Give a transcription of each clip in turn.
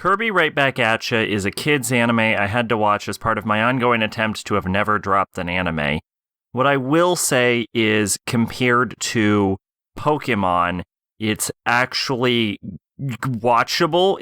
Kirby Right Back At Ya is a kid's anime I had to watch as part of my ongoing attempt to have never dropped an anime. What I will say is, compared to Pokemon, it's actually watchable.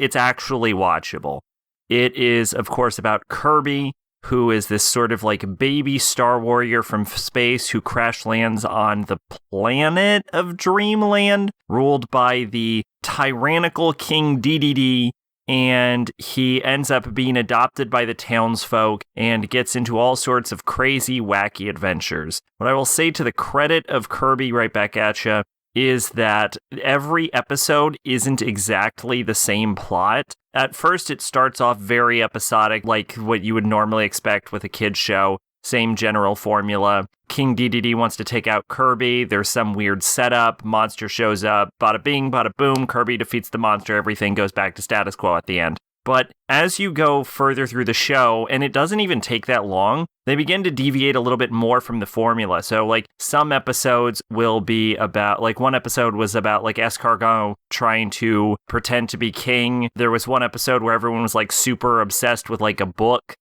It is, of course, about Kirby, who is this sort of like baby star warrior from space who crash lands on the planet of Dreamland, ruled by the tyrannical King DDD, and he ends up being adopted by the townsfolk and gets into all sorts of crazy, wacky adventures. What I will say to the credit of Kirby Right Back At Ya is that every episode isn't exactly the same plot. At first, it starts off very episodic, like what you would normally expect with a kid's show. Same general formula. King DDD wants to take out Kirby. There's some weird setup. Monster shows up. Bada bing, bada boom. Kirby defeats the monster. Everything goes back to status quo at the end. But as you go further through the show, and it doesn't even take that long, they begin to deviate a little bit more from the formula. So, like, some episodes will be about, like, one episode was about, like, Escargot trying to pretend to be king. There was one episode where everyone was, like, super obsessed with, like, a book.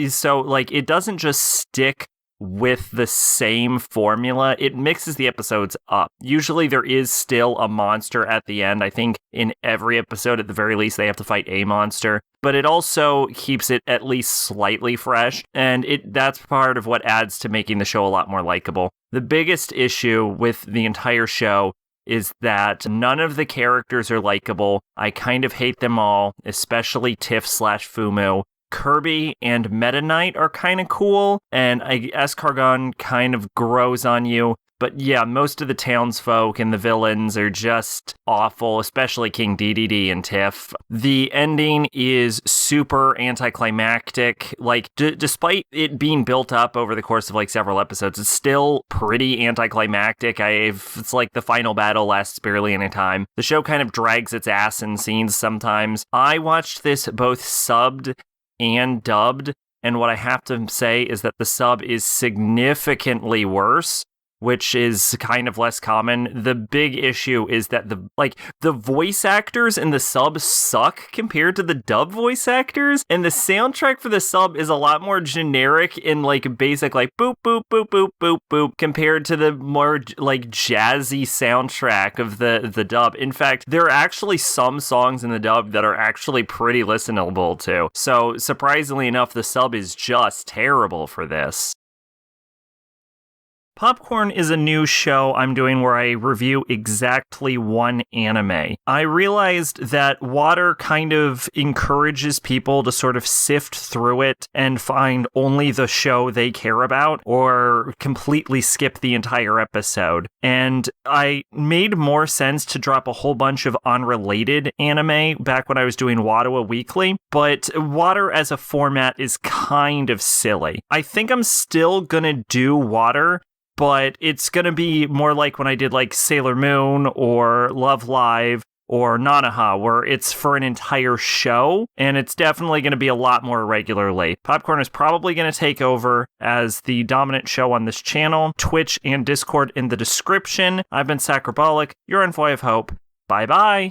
So, like, it doesn't just stick with the same formula. It mixes the episodes up. Usually there is still a monster at the end. I think in every episode, at the very least, they have to fight a monster. But it also keeps it at least slightly fresh, and that's part of what adds to making the show a lot more likable. The biggest issue with the entire show is that none of the characters are likable. I kind of hate them all, especially Tiff/Fumu. Kirby and Meta Knight are kind of cool, and Escargot kind of grows on you. But yeah, most of the townsfolk and the villains are just awful, especially King DDD and Tiff. The ending is super anticlimactic. Like, despite it being built up over the course of like several episodes, it's still pretty anticlimactic. It's like the final battle lasts barely any time. The show kind of drags its ass in scenes sometimes. I watched this both subbed and dubbed, and what I have to say is that the sub is significantly worse, which is kind of less common. The big issue is that the voice actors in the sub suck compared to the dub voice actors, and the soundtrack for the sub is a lot more generic and like basic, like boop boop boop boop boop boop, compared to the more like jazzy soundtrack of the dub. In fact, there are actually some songs in the dub that are actually pretty listenable too. So surprisingly enough, the sub is just terrible for this. Popcorn is a new show I'm doing where I review exactly one anime. I realized that Water kind of encourages people to sort of sift through it and find only the show they care about, or completely skip the entire episode. And I made more sense to drop a whole bunch of unrelated anime back when I was doing Watawa Weekly, but Water as a format is kind of silly. I think I'm still gonna do Water, but it's going to be more like when I did like Sailor Moon or Love Live or Nanaha, where it's for an entire show, and it's definitely going to be a lot more regularly. Popcorn is probably going to take over as the dominant show on this channel. Twitch and Discord in the description. I've been Sacrobolic, your envoy of hope. Bye-bye.